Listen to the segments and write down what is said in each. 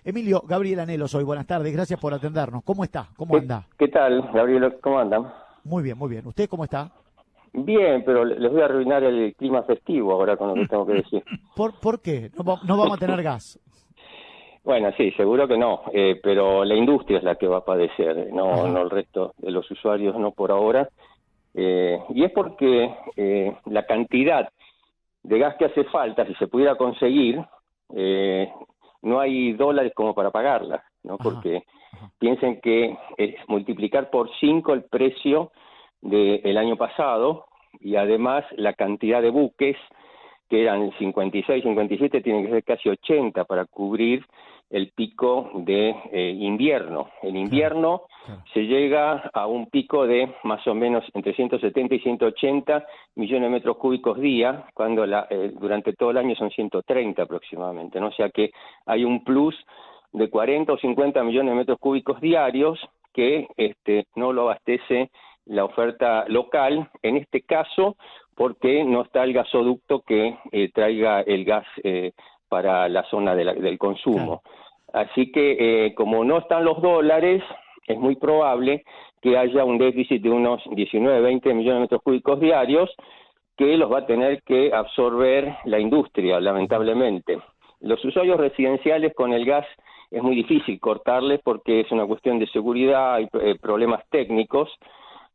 Emilio, Gabriel Anhelo soy, buenas tardes, gracias por atendernos. ¿Cómo está? ¿Cómo ¿Qué, anda? qué tal, Gabriel? ¿Cómo andan? Muy bien, muy bien. ¿Usted cómo está? Bien, pero les voy a arruinar el clima festivo ahora con lo que tengo que decir. ¿Por qué? No vamos a tener gas. Bueno, sí, seguro que no, pero la industria es la que va a padecer, no Ajá. el resto de los usuarios, no por ahora. Y es porque la cantidad de gas que hace falta, si se pudiera conseguir, no hay dólares como para pagarla, ¿no? Ajá. Porque Ajá. piensen que es multiplicar por 5 el precio del año pasado y además la cantidad de buques, que eran 56, 57, tienen que ser casi 80 para cubrir el pico de invierno. En Claro, invierno claro. se llega a un pico de más o menos entre 170 y 180 millones de metros cúbicos día, cuando durante todo el año son 130 aproximadamente, ¿no? O sea que hay un plus de 40 o 50 millones de metros cúbicos diarios que no lo abastece la oferta local, en este caso porque no está el gasoducto que traiga el gas para la zona del Claro. consumo. Así que como no están los dólares, es muy probable que haya un déficit de unos 19, 20 millones de metros cúbicos diarios que los va a tener que absorber la industria, Ujú. lamentablemente. Los usuarios residenciales con el gas es muy difícil cortarles porque es una cuestión de seguridad, hay problemas técnicos,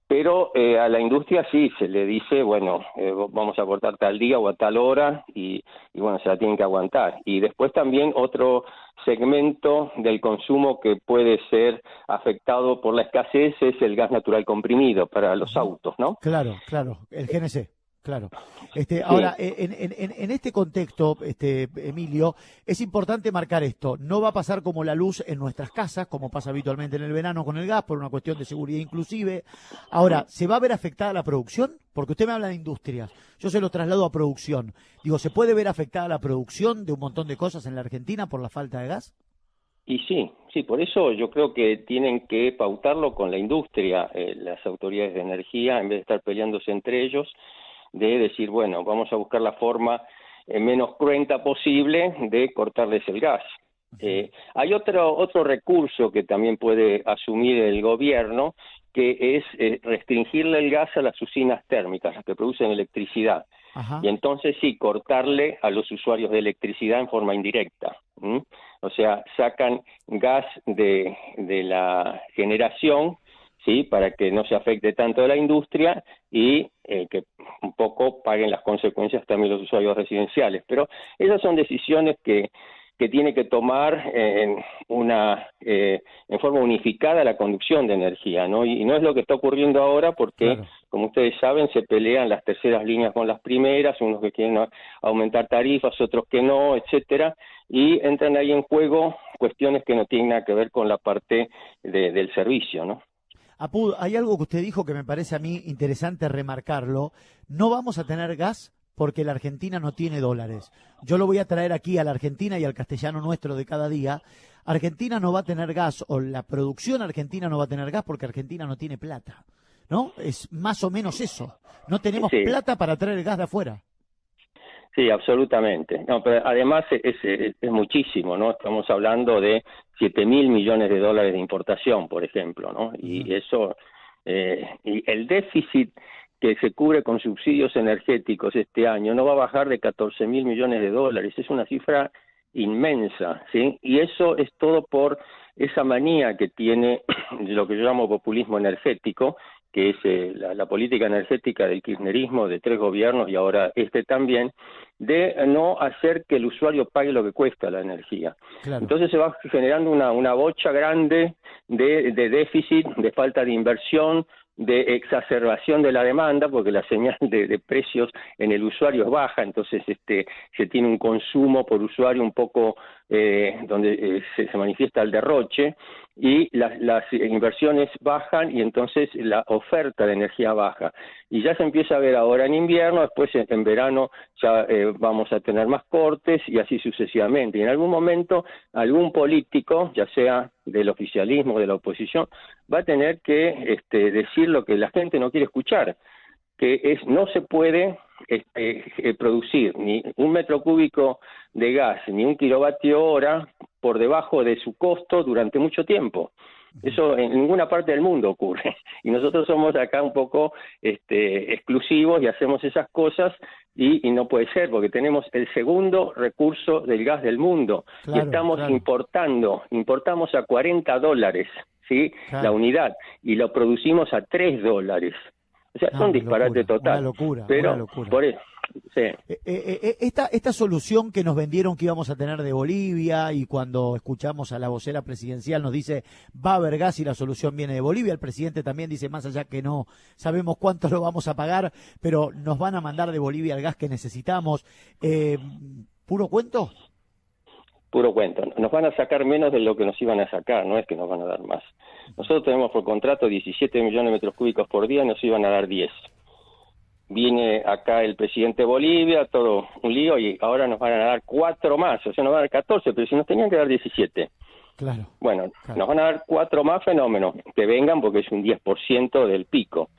pero a la industria sí se le dice, bueno, vamos a cortar tal día o a tal hora y bueno, se la tienen que aguantar. Y después también otro segmento del consumo que puede ser afectado por la escasez es el gas natural comprimido para los Ujú. autos, ¿no? Claro, claro, el GNC, claro. Sí, Ahora, en este contexto, Emilio, es importante marcar esto. No va a pasar como la luz en nuestras casas, como pasa habitualmente en el verano con el gas, por una cuestión de seguridad inclusive. Ahora, ¿se va a ver afectada la producción? Porque usted me habla de industrias. Yo se lo traslado a producción. Digo, ¿se puede ver afectada la producción de un montón de cosas en la Argentina por la falta de gas? y sí, sí, por eso yo creo que tienen que pautarlo con la industria, las autoridades de energía, en vez de estar peleándose entre ellos, de decir, bueno, vamos a buscar la forma menos cruenta posible de cortarles el gas. Hay otro recurso que también puede asumir el gobierno, que es restringirle el gas a las usinas térmicas, las que producen electricidad. Y Ajá, entonces sí, cortarle a los usuarios de electricidad en forma indirecta. ¿M? O sea, sacan gas de la generación, ¿sí? Para que no se afecte tanto a la industria y que un poco paguen las consecuencias también los usuarios residenciales. Pero esas son decisiones que tiene que tomar en forma unificada la conducción de energía, ¿no? Y no es lo que está ocurriendo ahora porque, claro. como ustedes saben, se pelean las terceras líneas con las primeras, unos que quieren aumentar tarifas, otros que no, etcétera, y entran ahí en juego cuestiones que no tienen nada que ver con la parte del servicio, ¿no? Apud, hay algo que usted dijo que me parece a mí interesante remarcarlo. No vamos a tener gas porque la Argentina no tiene dólares. Yo lo voy a traer aquí a la Argentina y al castellano nuestro de cada día. Argentina no va a tener gas, o la producción argentina no va a tener gas porque Argentina no tiene plata. ¿No? Es más o menos eso. No tenemos Sí, plata para traer el gas de afuera. sí, absolutamente. No, pero además es muchísimo, ¿no? Estamos hablando de 7.000 millones de dólares de importación, por ejemplo, ¿no? Ujú. Y eso, y el déficit que se cubre con subsidios energéticos este año no va a bajar de 14.000 millones de dólares. Es una cifra inmensa, ¿sí? Y eso es todo por esa manía que tiene lo que yo llamo populismo energético, que es la política energética del kirchnerismo, de 3 gobiernos y ahora este también, de no hacer que el usuario pague lo que cuesta la energía. Claro. Entonces se va generando una bocha grande de déficit, de falta de inversión, de exacerbación de la demanda, porque la señal de precios en el usuario es baja, entonces se tiene un consumo por usuario un poco donde se manifiesta el derroche, y las inversiones bajan y entonces la oferta de energía baja. Y ya se empieza a ver ahora en invierno, después en verano ya vamos a tener más cortes y así sucesivamente. Y en algún momento algún político, ya sea del oficialismo o de la oposición, va a tener que decir lo que la gente no quiere escuchar, que es no se puede producir ni un metro cúbico de gas ni un kilovatio hora por debajo de su costo durante mucho tiempo. Eso en ninguna parte del mundo ocurre. Y nosotros somos acá un poco exclusivos y hacemos esas cosas y no puede ser, porque tenemos el segundo recurso del gas del mundo. Claro, y estamos claro. importamos a $40, ¿sí? Claro. La unidad, y lo producimos a $3. O sea, son disparate total. Pero una locura. por eso, sí. Esta solución que nos vendieron que íbamos a tener de Bolivia, y cuando escuchamos a la vocera presidencial nos dice va a haber gas y la solución viene de Bolivia, el presidente también dice más allá que no sabemos cuánto lo vamos a pagar, pero nos van a mandar de Bolivia el gas que necesitamos. ¿Puro cuento? Puro cuento. Nos van a sacar menos de lo que nos iban a sacar, no es que nos van a dar más. Nosotros tenemos por contrato 17 millones de metros cúbicos por día y nos iban a dar 10. Viene acá el presidente de Bolivia, todo un lío, y ahora nos van a dar 4 más, o sea, nos van a dar 14, pero si nos tenían que dar 17. Claro. Bueno, claro. Nos van a dar 4 más, fenómeno, que vengan porque es un 10% del pico.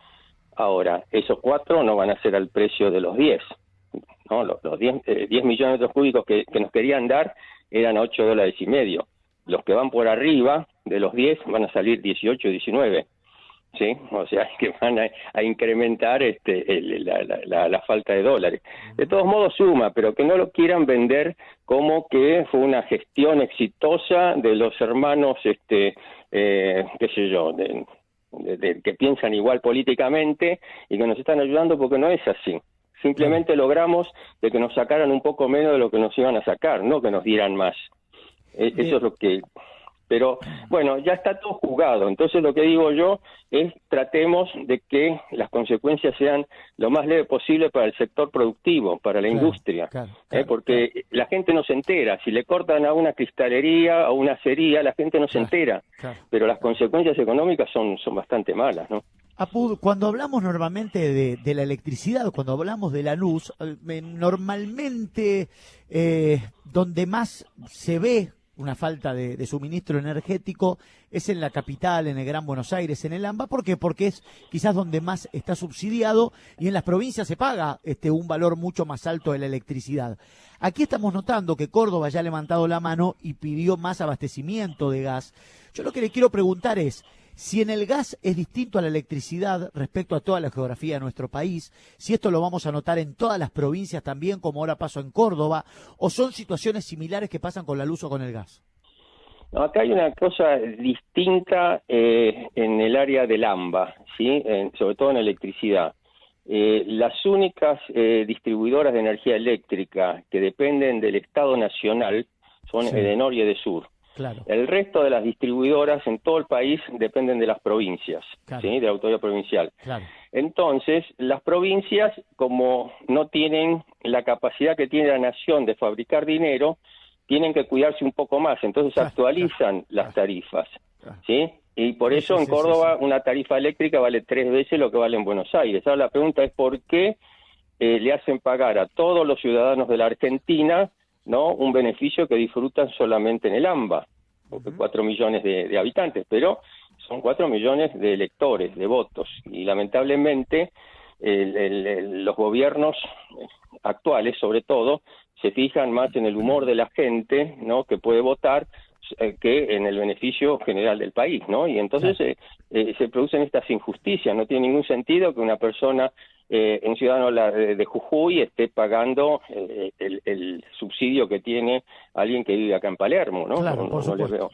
Ahora, esos 4 no van a ser al precio de los 10. ¿No? Los 10 millones de metros cúbicos que nos querían dar eran $8.50. Los que van por arriba de los 10 van a salir 18, 19. ¿Sí? O sea, que van a incrementar la falta de dólares. De todos modos suma, pero que no lo quieran vender como que fue una gestión exitosa de los hermanos, qué sé yo, que piensan igual políticamente y que nos están ayudando, porque no es así. Simplemente logramos de que nos sacaran un poco menos de lo que nos iban a sacar, no que nos dieran más. Eso es lo que... Pero bueno, ya está todo jugado. Entonces lo que digo yo es tratemos de que las consecuencias sean lo más leve posible para el sector productivo, para la industria, porque la gente no se entera. Si le cortan a una cristalería o una acería, la gente no se entera, pero las consecuencias económicas son bastante malas, ¿no? Apud, cuando hablamos normalmente de la electricidad, cuando hablamos de la luz, normalmente donde más se ve una falta de suministro energético es en la capital, en el Gran Buenos Aires, en el AMBA. ¿Por qué? Porque es quizás donde más está subsidiado, y en las provincias se paga un valor mucho más alto de la electricidad. Aquí estamos notando que Córdoba ya ha levantado la mano y pidió más abastecimiento de gas. Yo lo que le quiero preguntar es si en el gas es distinto a la electricidad respecto a toda la geografía de nuestro país, si esto lo vamos a notar en todas las provincias también, como ahora pasó en Córdoba, o son situaciones similares que pasan con la luz o con el gas. No, acá hay una cosa distinta en el área del AMBA, ¿sí? Sobre todo en electricidad. Las únicas distribuidoras de energía eléctrica que dependen del Estado Nacional son Edenor y Edesur. Claro. El resto de las distribuidoras en todo el país dependen de las provincias, ¿sí? De la autoridad provincial. Claro. Entonces, las provincias, como no tienen la capacidad que tiene la nación de fabricar dinero, tienen que cuidarse un poco más, entonces actualizan las tarifas, ¿sí? Y por eso en Córdoba una tarifa eléctrica vale 3 veces lo que vale en Buenos Aires. Ahora la pregunta es por qué le hacen pagar a todos los ciudadanos de la Argentina, ¿no?, un beneficio que disfrutan solamente en el AMBA, porque 4 millones de habitantes, pero son 4 millones de electores, de votos, y lamentablemente los gobiernos actuales, sobre todo, se fijan más en el humor de la gente, ¿no?, que puede votar, que en el beneficio general del país, ¿no? Y entonces se producen estas injusticias. No tiene ningún sentido que una persona, un ciudadano de Jujuy, esté pagando el subsidio que tiene alguien que vive acá en Palermo, ¿no? Claro, no le veo.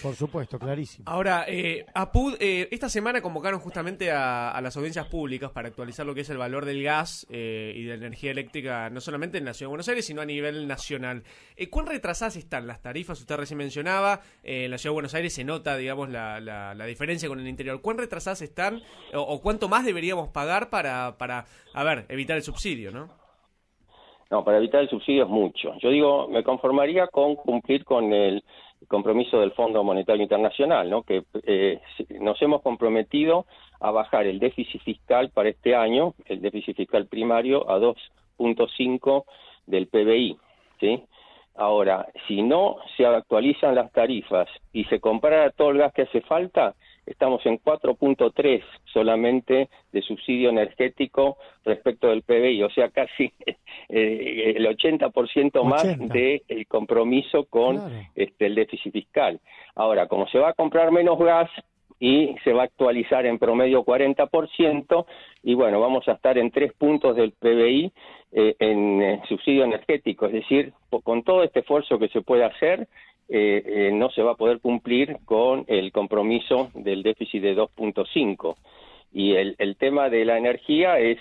Por supuesto, clarísimo. Ahora, APUD, esta semana convocaron justamente a las audiencias públicas para actualizar lo que es el valor del gas y de la energía eléctrica, no solamente en la Ciudad de Buenos Aires, sino a nivel nacional. ¿Cuán retrasadas están las tarifas? Usted recién mencionaba, en la Ciudad de Buenos Aires se nota, digamos, la diferencia con el interior. ¿Cuán retrasadas están o cuánto más deberíamos pagar para evitar el subsidio, no? No, para evitar el subsidio es mucho. Yo digo, me conformaría con cumplir con el compromiso del Fondo Monetario Internacional, ¿no?, que nos hemos comprometido a bajar el déficit fiscal para este año, el déficit fiscal primario, a 2.5 del PBI, ¿sí? Ahora, si no se actualizan las tarifas y se compara todo el gas que hace falta, estamos en 4.3 solamente de subsidio energético respecto del PBI, o sea, casi el 80% más 80. del compromiso con Claro. el déficit fiscal. Ahora, como se va a comprar menos gas y se va a actualizar en promedio 40%, y bueno, vamos a estar en 3 puntos del PBI en subsidio energético, es decir, con todo este esfuerzo que se puede hacer, no se va a poder cumplir con el compromiso del déficit de 2.5. Y el tema de la energía es,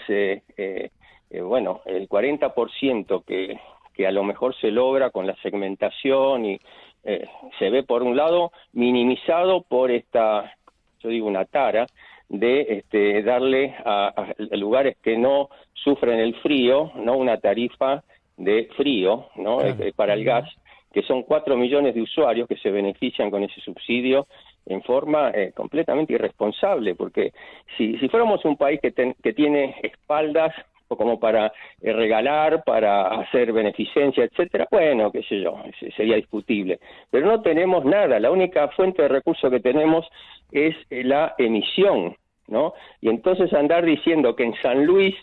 bueno, el 40% que a lo mejor se logra con la segmentación y se ve por un lado minimizado por esta, yo digo, una tara de darle a lugares que no sufren el frío, no una tarifa de frío, ¿no? Claro. Para el gas, que son 4 millones de usuarios que se benefician con ese subsidio en forma completamente irresponsable, porque si fuéramos un país que tiene espaldas como para regalar, para hacer beneficencia, etcétera, bueno, qué sé yo, sería discutible. Pero no tenemos nada, la única fuente de recursos que tenemos es la emisión, ¿no? Y entonces andar diciendo que en San Luis,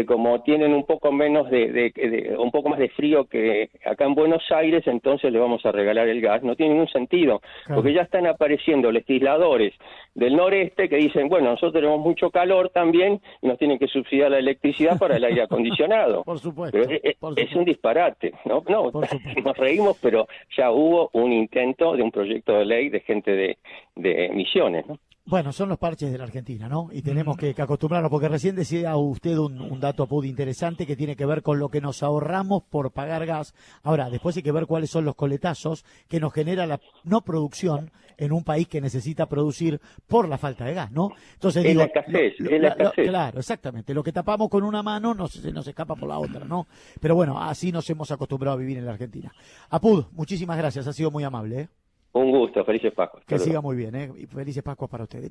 como tienen un poco menos un poco más de frío que acá en Buenos Aires, entonces le vamos a regalar el gas, no tiene ningún sentido, Claro. porque ya están apareciendo legisladores del noreste que dicen, bueno, nosotros tenemos mucho calor también y nos tienen que subsidiar la electricidad para el aire acondicionado. Por supuesto. Pero Por es un supuesto. disparate, ¿no? No, Por supuesto. nos reímos, pero ya hubo un intento de un proyecto de ley de gente de emisiones, ¿no? Bueno, son los parches de la Argentina, ¿no? Y tenemos que acostumbrarnos, porque recién decía usted un dato, Pud, interesante que tiene que ver con lo que nos ahorramos por pagar gas. Ahora, después hay que ver cuáles son los coletazos que nos genera la no producción en un país que necesita producir por la falta de gas, ¿no? Entonces Es digo, la escasez, es la escasez. claro, exactamente. Lo que tapamos con una mano se nos escapa por la otra, ¿no? Pero bueno, así nos hemos acostumbrado a vivir en la Argentina. Apud, muchísimas gracias, ha sido muy amable, ¿eh? Un gusto, felices Pascuas. Que Hasta luego. siga muy bien, ¿eh? Y felices Pascuas para ustedes.